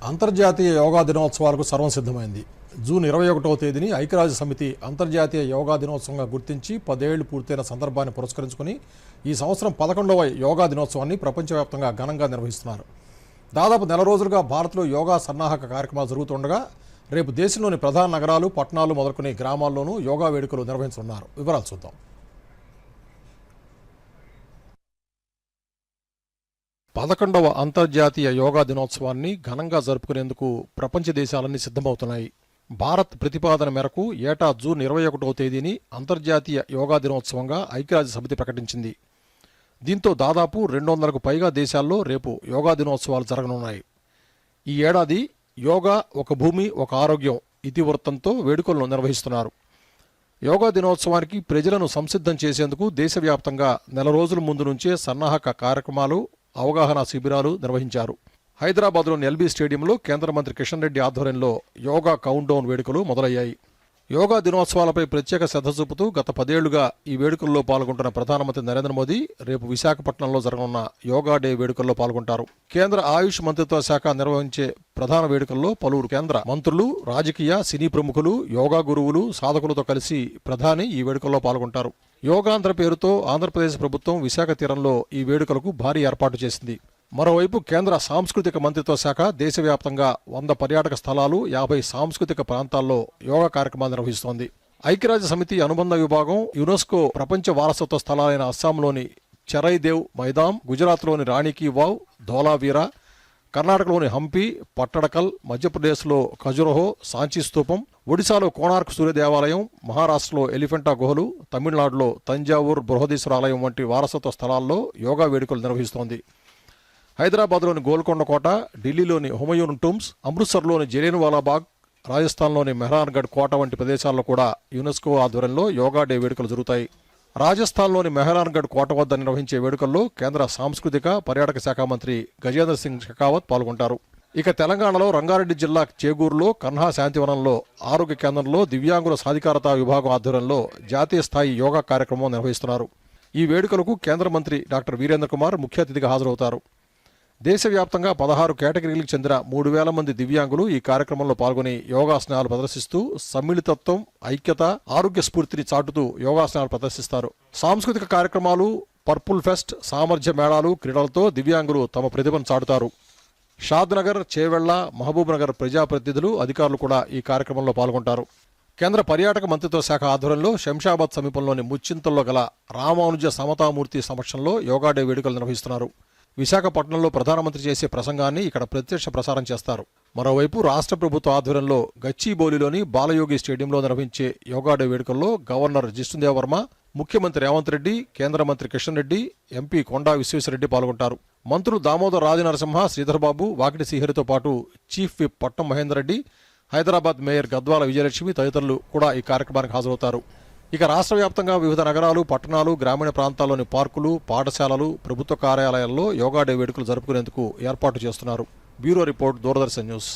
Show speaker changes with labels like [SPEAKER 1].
[SPEAKER 1] అంతర్జాతీయ యోగా దినోత్సవాలకు సర్వం సిద్ధమైంది. జూన్ 21వ తేదీని ఐక్యరాజ్య సమితి అంతర్జాతీయ యోగా దినోత్సవంగా గుర్తించి 10 ఏళ్లు పూర్తయిన సందర్భాన్ని పురస్కరించుకుని ఈ సంవత్సరం 11వ యోగా దినోత్సవాన్ని ప్రపంచవ్యాప్తంగా ఘనంగా నిర్వహిస్తున్నారు. దాదాపు నెల రోజులుగా భారత్లో యోగా సన్నాహక కార్యక్రమాలు జరుగుతుండగా రేపు దేశంలోని ప్రధాన నగరాలు, పట్టణాలు మొదలుకొని గ్రామాల్లోనూ యోగా వేడుకలు నిర్వహించనున్నారు. వివరాలు చూద్దాం. 11వ అంతర్జాతీయ యోగా దినోత్సవాన్ని ఘనంగా జరుపుకునేందుకు ప్రపంచ దేశాలన్నీ సిద్ధమవుతున్నాయి. భారత్ ప్రతిపాదన మేరకు ఏటా జూన్ 21వ తేదీని అంతర్జాతీయ యోగా దినోత్సవంగా ఐక్యరాజ్య సమితి ప్రకటించింది. దీంతో దాదాపు 200కు పైగా దేశాల్లో రేపు యోగా దినోత్సవాలు జరగనున్నాయి. ఈ ఏడాది యోగా ఒక భూమి ఒక ఆరోగ్యం ఇతివృత్తంతో వేడుకలను నిర్వహిస్తున్నారు. యోగా దినోత్సవానికి ప్రజలను సంసిద్ధం చేసేందుకు దేశవ్యాప్తంగా నెల రోజుల ముందు నుంచే సన్నాహక కార్యక్రమాలు, అవగాహన శిబిరాలు నిర్వహించారు. హైదరాబాద్లోని ఎల్బీ స్టేడియంలో కేంద్ర మంత్రి కిషన్ రెడ్డి ఆధ్వర్యంలో యోగా కౌంట్డౌన్ వేడుకలు మొదలయ్యాయి. యోగా దినోత్సవాలపై ప్రత్యేక శ్రద్ధ చూపుతూ గత 10 ఏళ్లుగా ఈ వేడుకల్లో పాల్గొంటున్న ప్రధానమంత్రి నరేంద్ర మోదీ రేపు విశాఖపట్నంలో జరగనున్న యోగా డే వేడుకల్లో పాల్గొంటారు. కేంద్ర ఆయుష్ మంత్రిత్వ శాఖ నిర్వహించే ప్రధాన వేడుకల్లో పలువురు కేంద్ర మంత్రులు, రాజకీయ, సినీ ప్రముఖులు, యోగా గురువులు, సాధకులతో కలిసి ప్రధాని ఈ వేడుకల్లో పాల్గొంటారు. యోగాంధ్ర పేరుతో ఆంధ్రప్రదేశ్ ప్రభుత్వం విశాఖ తీరంలో ఈ వేడుకలకు భారీ ఏర్పాటు చేసింది. మరోవైపు కేంద్ర సాంస్కృతిక మంత్రిత్వ శాఖ దేశవ్యాప్తంగా 100 పర్యాటక స్థలాలు, 50 సాంస్కృతిక ప్రాంతాల్లో యోగా కార్యక్రమాలు నిర్వహిస్తోంది. ఐక్యరాజ్య సమితి అనుబంధ విభాగం యునెస్కో ప్రపంచ వారసత్వ స్థలాలైన అస్సాంలోని చెరైదేవ్ మైదాం, గుజరాత్లోని రాణి కీ వావ్, ధోలావీరా, కర్ణాటకలోని హంపి, పట్టడకల్, మధ్యప్రదేశ్లో ఖజురహో, సాంచీ స్తూపం, ఒడిశాలో కోణార్క్ సూర్య దేవాలయం, మహారాష్ట్రలో ఎలిఫెంటా గుహలు, తమిళనాడులో తంజావూర్ బృహదీశ్వర ఆలయం వంటి వారసత్వ స్థలాల్లో యోగా వేడుకలు నిర్వహిస్తోంది. హైదరాబాద్లోని గోల్కొండ కోట, ఢిల్లీలోని హుమయూన్ టూమ్స్, అమృత్సర్లోని జలియన్వాలా బాగ్, రాజస్థాన్లోని మెహ్రాన్గఢ్ కోట వంటి ప్రదేశాల్లో కూడా యునెస్కో ఆధ్వర్యంలో యోగా డే వేడుకలు జరుగుతాయి. రాజస్థాన్లోని మెహ్రాన్గఢ్ కోట వద్ద నిర్వహించే వేడుకల్లో కేంద్ర సాంస్కృతిక పర్యాటక శాఖ మంత్రి గజేంద్ర సింగ్ షెకావత్ పాల్గొంటారు. ఇక తెలంగాణలో రంగారెడ్డి జిల్లా చేగూరులో కన్హా శాంతివనంలో ఆరోగ్య కేంద్రంలో దివ్యాంగుల సాధికారత విభాగం ఆధ్వర్యంలో జాతీయ స్థాయి యోగా కార్యక్రమం నిర్వహిస్తున్నారు. ఈ వేడుకలకు కేంద్ర మంత్రి డాక్టర్ వీరేంద్ర కుమార్ ముఖ్య అతిథిగా హాజరవుతారు. దేశవ్యాప్తంగా 16 కేటగిరీలకు చెందిన 3000 మంది దివ్యాంగులు ఈ కార్యక్రమంలో పాల్గొని యోగాసనాలు ప్రదర్శిస్తూ సమ్మిళితత్వం, ఐక్యత, ఆరోగ్య స్ఫూర్తిని చాటుతూ యోగాసనాలు ప్రదర్శిస్తారు. సాంస్కృతిక కార్యక్రమాలు, పర్పుల్ ఫెస్ట్, సామర్థ్య మేళాలు, క్రీడలతో దివ్యాంగులు తమ ప్రతిభను చాటుతారు. షాద్నగర్, చేవెళ్ల, మహబూబ్నగర్ ప్రజాప్రతినిధులు, అధికారులు కూడా ఈ కార్యక్రమంలో పాల్గొంటారు. కేంద్ర పర్యాటక మంత్రిత్వ శాఖ ఆధ్వర్యంలో శంషాబాద్ సమీపంలోని ముచ్చింతల్లో గల రామానుజ సమతామూర్తి సమక్షంలో యోగా డే వేడుకలు నిర్వహిస్తున్నారు. విశాఖపట్నంలో ప్రధానమంత్రి చేసే ప్రసంగాన్ని ఇక్కడ ప్రత్యక్ష ప్రసారం చేస్తారు. మరోవైపు రాష్ట్ర ప్రభుత్వ ఆధ్వర్యంలో గచ్చిబౌలిలోని బాలయోగి స్టేడియంలో నిర్వహించే యోగా డే వేడుకల్లో గవర్నర్ జిష్ణుదేవ్ వర్మ, ముఖ్యమంత్రి రేవంత్ రెడ్డి, కేంద్ర మంత్రి కిషన్ రెడ్డి, ఎంపీ కొండా విశ్వేశ్వరరెడ్డి పాల్గొంటారు. మంత్రులు దామోదర్ రాజనరసింహ, శ్రీధర్బాబు, వాకిటి శ్రీహరితో పాటు చీఫ్ విప్ పట్టం మహేందర్ రెడ్డి, హైదరాబాద్ మేయర్ గద్వాల విజయలక్ష్మి తదితరులు కూడా ఈ కార్యక్రమానికి హాజరవుతారు. ఇక రాష్ట్ర వ్యాప్తంగా వివిధ నగరాలు, పట్టణాలు, గ్రామీణ ప్రాంతాల్లోని పార్కులు, పాఠశాలలు, ప్రభుత్వ కార్యాలయాల్లో యోగా డే వేడుకలు జరుపుకునేందుకు ఏర్పాటు చేస్తున్నారు. Bureau report, Doordarshan news.